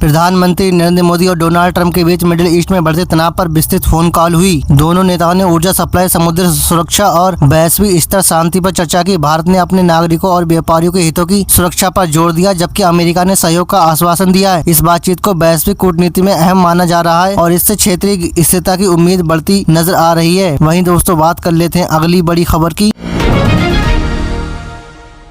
प्रधानमंत्री नरेंद्र मोदी और Donald Trump के बीच मिडिल ईस्ट में बढ़ते तनाव पर विस्तृत फोन कॉल हुई। दोनों नेताओं ने ऊर्जा सप्लाई, समुद्री सुरक्षा और वैश्विक स्तर शांति पर चर्चा की। भारत ने अपने नागरिकों और व्यापारियों के हितों की सुरक्षा पर जोर दिया, जबकि अमेरिका ने सहयोग का आश्वासन दिया है। इस बातचीत को वैश्विक कूटनीति में अहम माना जा रहा है और इससे क्षेत्रीय स्थिरता की उम्मीद बढ़ती नजर आ रही है। वहीं दोस्तों, बात कर लेते हैं अगली बड़ी खबर की।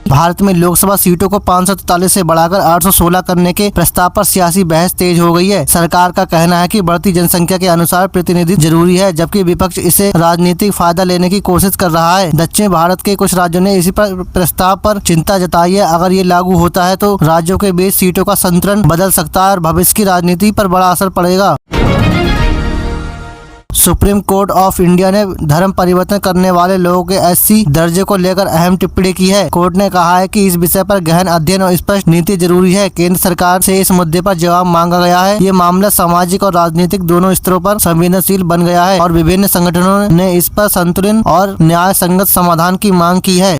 भारत में लोकसभा सीटों को 543 से बढ़ाकर 816 करने के प्रस्ताव पर सियासी बहस तेज हो गई है। सरकार का कहना है कि बढ़ती जनसंख्या के अनुसार प्रतिनिधित्व जरूरी है, जबकि विपक्ष इसे राजनीतिक फायदा लेने की कोशिश कर रहा है। दक्षिण भारत के कुछ राज्यों ने इसी प्रस्ताव पर चिंता जताई है। अगर ये लागू होता है तो राज्यों के बीच सीटों का संतुलन बदल सकता है और भविष्य की राजनीति पर बड़ा असर पड़ेगा। सुप्रीम कोर्ट ऑफ इंडिया ने धर्म परिवर्तन करने वाले लोगों के एससी दर्जे को लेकर अहम टिप्पणी की है। कोर्ट ने कहा है कि इस विषय पर गहन अध्ययन और स्पष्ट नीति जरूरी है। केंद्र सरकार से इस मुद्दे पर जवाब मांगा गया है। ये मामला सामाजिक और राजनीतिक दोनों स्तरों पर संवेदनशील बन गया है और विभिन्न संगठनों ने इस पर संतुलित और न्याय संगत समाधान की मांग की है।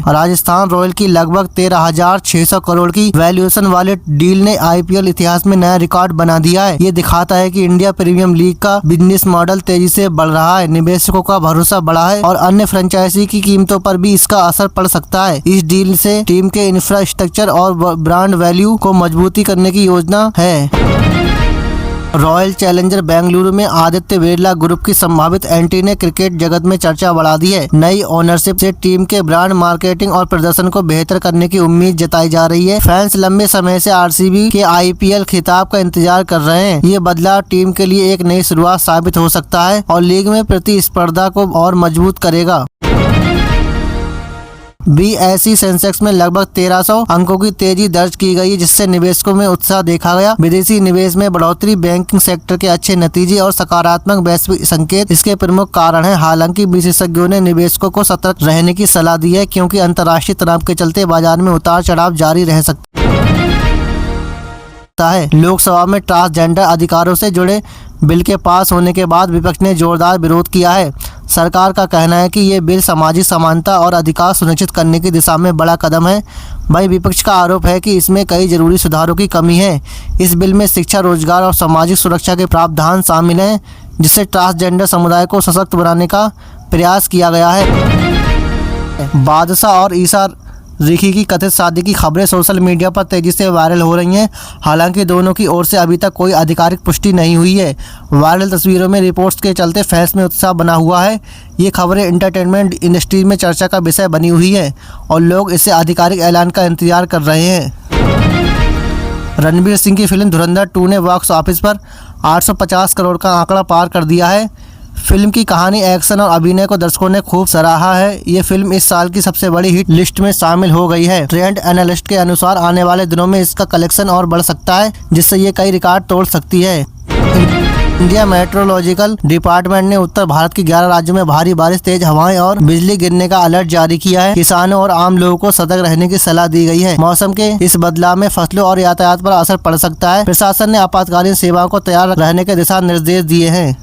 राजस्थान रॉयल की लगभग 13,600 करोड़ की वैल्यूएशन वाले डील ने आईपीएल इतिहास में नया रिकॉर्ड बना दिया है। ये दिखाता है कि इंडिया प्रीमियर लीग का बिजनेस मॉडल तेजी से बढ़ रहा है, निवेशकों का भरोसा बढ़ा है और अन्य फ्रेंचाइजी की कीमतों पर भी इसका असर पड़ सकता है। इस डील से टीम के इंफ्रास्ट्रक्चर और ब्रांड वैल्यू को मजबूती करने की योजना है। रॉयल चैलेंजर बेंगलुरु में आदित्य बिरला ग्रुप की संभावित एंट्री ने क्रिकेट जगत में चर्चा बढ़ा दी है। नई ओनरशिप से टीम के ब्रांड मार्केटिंग और प्रदर्शन को बेहतर करने की उम्मीद जताई जा रही है। फैंस लंबे समय से आरसीबी के आईपीएल खिताब का इंतजार कर रहे हैं। ये बदलाव टीम के लिए एक नई शुरुआत साबित हो सकता है और लीग में प्रतिस्पर्धा को और मजबूत करेगा। बीएसई सेंसेक्स में लगभग 1300 अंकों की तेजी दर्ज की गई, जिससे निवेशकों में उत्साह देखा गया। विदेशी निवेश में बढ़ोतरी, बैंकिंग सेक्टर के अच्छे नतीजे और सकारात्मक वैश्विक संकेत इसके प्रमुख कारण हैं। हालांकि विशेषज्ञों ने निवेशकों को सतर्क रहने की सलाह दी है, क्योंकि अंतर्राष्ट्रीय तनाव के चलते बाजार में उतार चढ़ाव जारी रह सकता है। लोकसभा में ट्रांसजेंडर अधिकारों से जुड़े बिल के पास होने के बाद विपक्ष ने जोरदार विरोध किया है। सरकार का कहना है कि ये बिल सामाजिक समानता और अधिकार सुनिश्चित करने की दिशा में बड़ा कदम है। वहीं विपक्ष का आरोप है कि इसमें कई जरूरी सुधारों की कमी है। इस बिल में शिक्षा, रोजगार और सामाजिक सुरक्षा के प्रावधान शामिल हैं, जिससे ट्रांसजेंडर समुदाय को सशक्त बनाने का प्रयास किया गया है। बादशाह और ईसा रिकी की कथित शादी की खबरें सोशल मीडिया पर तेजी से वायरल हो रही हैं। हालांकि दोनों की ओर से अभी तक कोई आधिकारिक पुष्टि नहीं हुई है। वायरल तस्वीरों में रिपोर्ट्स के चलते फैंस में उत्साह बना हुआ है। ये खबरें एंटरटेनमेंट इंडस्ट्री में चर्चा का विषय बनी हुई है और लोग इससे आधिकारिक ऐलान का इंतजार कर रहे हैं। रणवीर सिंह की फिल्म धुरंधर 2 ने बॉक्स ऑफिस पर 850 करोड़ का आंकड़ा पार कर दिया है। फिल्म की कहानी, एक्शन और अभिनय को दर्शकों ने खूब सराहा है। ये फिल्म इस साल की सबसे बड़ी हिट लिस्ट में शामिल हो गई है। ट्रेंड एनालिस्ट के अनुसार आने वाले दिनों में इसका कलेक्शन और बढ़ सकता है, जिससे ये कई रिकॉर्ड तोड़ सकती है। इंडिया मेट्रोलॉजिकल डिपार्टमेंट ने उत्तर भारत के 11 राज्यों में भारी बारिश, तेज हवाएं और बिजली गिरने का अलर्ट जारी किया है। किसानों और आम लोगों को सतर्क रहने की सलाह दी गई है। मौसम के इस बदलाव में फसलों और यातायात पर असर पड़ सकता है। प्रशासन ने आपातकालीन सेवाओं को तैयार रहने के दिशा निर्देश दिए हैं।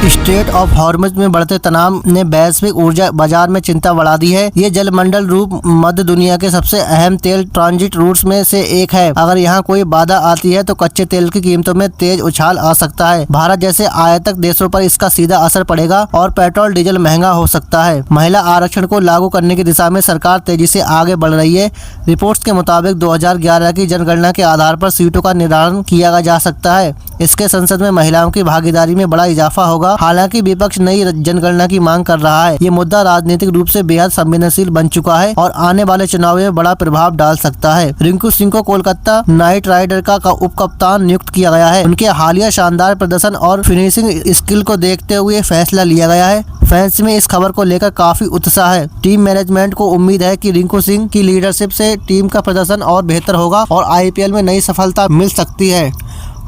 स्ट्रेट ऑफ हॉर्मुज में बढ़ते तनाव ने वैश्विक ऊर्जा बाजार में चिंता बढ़ा दी है। ये जलमंडल रूप मध्य दुनिया के सबसे अहम तेल ट्रांजिट रूट्स में से एक है। अगर यहाँ कोई बाधा आती है तो कच्चे तेल की कीमतों में तेज उछाल आ सकता है। भारत जैसे आयातक देशों पर इसका सीधा असर पड़ेगा और पेट्रोल डीजल महंगा हो सकता है। महिला आरक्षण को लागू करने की दिशा में सरकार तेजी से आगे बढ़ रही है। रिपोर्ट्स के मुताबिक 2011 की जनगणना के आधार पर सीटों का निर्धारण किया जा सकता है। इसके संसद में महिलाओं की भागीदारी में बड़ा इजाफा होगा। हालांकि विपक्ष नई जनगणना की मांग कर रहा है। ये मुद्दा राजनीतिक रूप से बेहद संवेदनशील बन चुका है और आने वाले चुनाव में बड़ा प्रभाव डाल सकता है। रिंकू सिंह को कोलकाता नाइट राइडर का उप कप्तान नियुक्त किया गया है। उनके हालिया शानदार प्रदर्शन और फिनिशिंग स्किल को देखते हुए फैसला लिया गया है। फैंस में इस खबर को लेकर काफी उत्साह है। टीम मैनेजमेंट को उम्मीद है कि रिंकू सिंह की लीडरशिप से टीम का प्रदर्शन और बेहतर होगा और आईपीएल में नई सफलता मिल सकती है।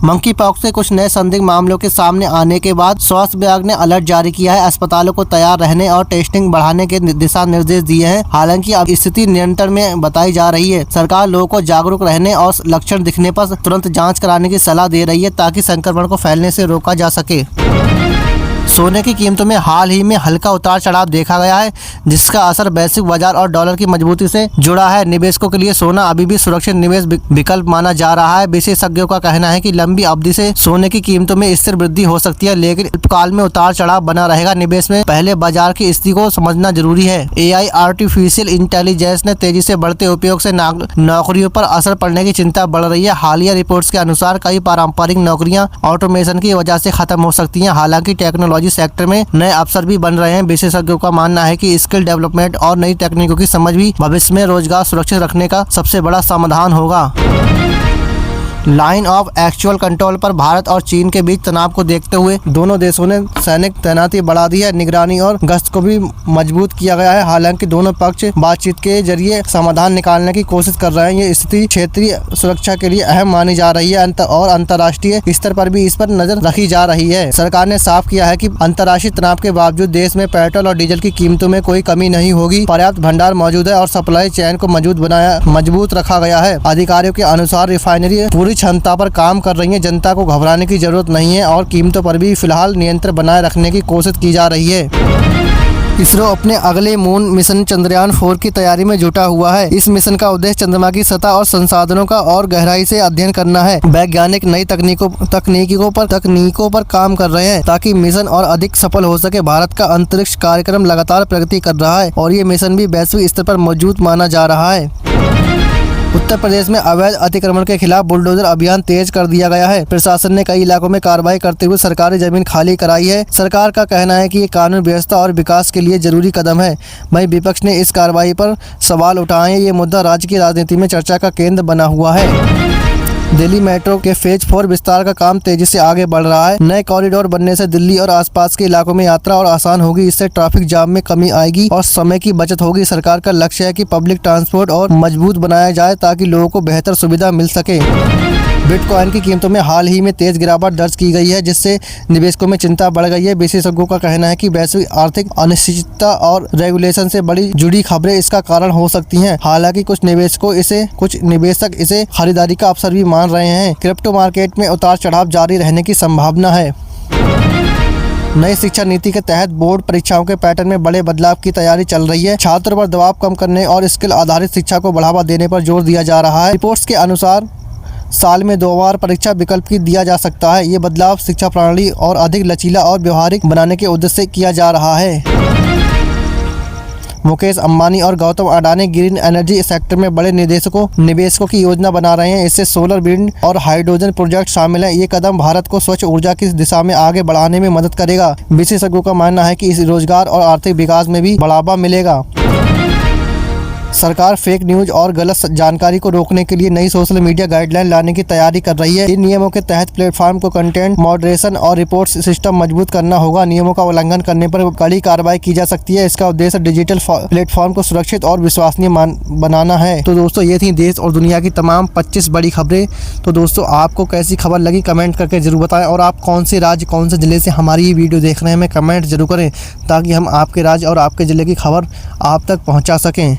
मंकी पॉक्स से कुछ नए संदिग्ध मामलों के सामने आने के बाद स्वास्थ्य विभाग ने अलर्ट जारी किया है। अस्पतालों को तैयार रहने और टेस्टिंग बढ़ाने के दिशा निर्देश दिए हैं। हालांकि अब स्थिति नियंत्रण में बताई जा रही है। सरकार लोगों को जागरूक रहने और लक्षण दिखने पर तुरंत जांच कराने की सलाह दे रही है, ताकि संक्रमण को फैलने से रोका जा सके। सोने की कीमतों में हाल ही में हल्का उतार चढ़ाव देखा गया है, जिसका असर वैश्विक बाजार और डॉलर की मजबूती से जुड़ा है। निवेशकों के लिए सोना अभी भी सुरक्षित निवेश विकल्प माना जा रहा है। विशेषज्ञों का कहना है कि लंबी अवधि से सोने की कीमतों में स्थिर वृद्धि हो सकती है, लेकिन अल्पकाल में उतार चढ़ाव बना रहेगा। निवेश में पहले बाजार की स्थिति को समझना जरूरी है। AI आर्टिफिशियल इंटेलिजेंस ने तेजी से बढ़ते उपयोग से नौकरियों पर असर पड़ने की चिंता बढ़ रही है। हालिया रिपोर्ट्स के अनुसार कई पारंपरिक नौकरियां ऑटोमेशन की वजह से खत्म हो सकती हैं। हालांकि टेक्नोलॉजी सेक्टर में नए अवसर भी बन रहे हैं। विशेषज्ञों का मानना है कि स्किल डेवलपमेंट और नई तकनीकों की समझ भी भविष्य में रोजगार सुरक्षित रखने का सबसे बड़ा समाधान होगा। लाइन ऑफ एक्चुअल कंट्रोल पर भारत और चीन के बीच तनाव को देखते हुए दोनों देशों ने सैनिक तैनाती बढ़ा दी है। निगरानी और गश्त को भी मजबूत किया गया है। हालांकि दोनों पक्ष बातचीत के जरिए समाधान निकालने की कोशिश कर रहे हैं। ये स्थिति क्षेत्रीय सुरक्षा के लिए अहम मानी जा रही है और अंतर्राष्ट्रीय स्तर पर भी इस पर नजर रखी जा रही है। सरकार ने साफ किया है कि अंतर्राष्ट्रीय तनाव के बावजूद देश में पेट्रोल और डीजल की कीमतों में कोई कमी नहीं होगी। पर्याप्त भंडार मौजूद है और सप्लाई चेन को मजबूत रखा गया है। अधिकारियों के अनुसार रिफाइनरी पूरी क्षमता पर काम कर रही है। जनता को घबराने की जरूरत नहीं है और कीमतों पर भी फिलहाल नियंत्रण बनाए रखने की कोशिश की जा रही है। इसरो अपने अगले मून मिशन चंद्रयान 4 की तैयारी में जुटा हुआ है। इस मिशन का उद्देश्य चंद्रमा की सतह और संसाधनों का और गहराई से अध्ययन करना है। वैज्ञानिक नई तकनीकों पर काम कर रहे हैं ताकि मिशन और अधिक सफल हो सके। भारत का अंतरिक्ष कार्यक्रम लगातार प्रगति कर रहा है और ये मिशन भी वैश्विक स्तर पर मौजूद माना जा रहा है। उत्तर प्रदेश में अवैध अतिक्रमण के खिलाफ बुलडोजर अभियान तेज कर दिया गया है। प्रशासन ने कई इलाकों में कार्रवाई करते हुए सरकारी जमीन खाली कराई है। सरकार का कहना है कि ये कानून व्यवस्था और विकास के लिए जरूरी कदम है। वहीं विपक्ष ने इस कार्रवाई पर सवाल उठाए। ये मुद्दा राज्य की राजनीति में चर्चा का केंद्र बना हुआ है। दिल्ली मेट्रो के फेज 4 विस्तार का काम तेजी से आगे बढ़ रहा है। नए कॉरिडोर बनने से दिल्ली और आसपास के इलाकों में यात्रा और आसान होगी। इससे ट्रैफिक जाम में कमी आएगी और समय की बचत होगी। सरकार का लक्ष्य है कि पब्लिक ट्रांसपोर्ट और मजबूत बनाया जाए ताकि लोगों को बेहतर सुविधा मिल सके। बिटकॉइन की कीमतों में हाल ही में तेज गिरावट दर्ज की गई है, जिससे निवेशकों में चिंता बढ़ गई है। विशेषज्ञों का कहना है कि वैश्विक आर्थिक अनिश्चितता और रेगुलेशन से बड़ी जुड़ी खबरें इसका कारण हो सकती हैं। हालांकि कुछ निवेशक इसे खरीदारी का अवसर भी मान रहे हैं। क्रिप्टो मार्केट में उतार चढ़ाव जारी रहने की संभावना है। नई शिक्षा नीति के तहत बोर्ड परीक्षाओं के पैटर्न में बड़े बदलाव की तैयारी चल रही है। छात्रों पर दबाव कम करने और स्किल आधारित शिक्षा को बढ़ावा देने पर जोर दिया जा रहा है। रिपोर्ट्स के अनुसार साल में 2 बार परीक्षा विकल्प की दिया जा सकता है। ये बदलाव शिक्षा प्रणाली और अधिक लचीला और व्यवहारिक बनाने के उद्देश्य से किया जा रहा है। मुकेश अंबानी और Gautam Adani green energy sector में बड़े निवेशकों की योजना बना रहे हैं। इससे सोलर, विंड और हाइड्रोजन प्रोजेक्ट शामिल हैं। ये कदम भारत को स्वच्छ ऊर्जा की दिशा में आगे बढ़ाने में मदद करेगा। विशेषज्ञों का मानना है कि इस रोजगार और आर्थिक विकास में भी बढ़ावा मिलेगा। सरकार फेक न्यूज और गलत जानकारी को रोकने के लिए नई सोशल मीडिया गाइडलाइन लाने की तैयारी कर रही है। इन नियमों के तहत प्लेटफॉर्म को कंटेंट मॉडरेशन और रिपोर्ट सिस्टम मजबूत करना होगा। नियमों का उल्लंघन करने पर कड़ी कार्रवाई की जा सकती है। इसका उद्देश्य डिजिटल प्लेटफॉर्म को सुरक्षित और विश्वसनीय बनाना है। तो दोस्तों, ये थी देश और दुनिया की तमाम 25 बड़ी खबरें। तो दोस्तों, आपको कैसी खबर लगी कमेंट करके जरूर बताएं और आप कौन से राज्य, कौन से ज़िले से हमारी ये वीडियो देख रहे हैं, हमें कमेंट जरूर करें ताकि हम आपके राज्य और आपके ज़िले की खबर आप तक पहुँचा सकें।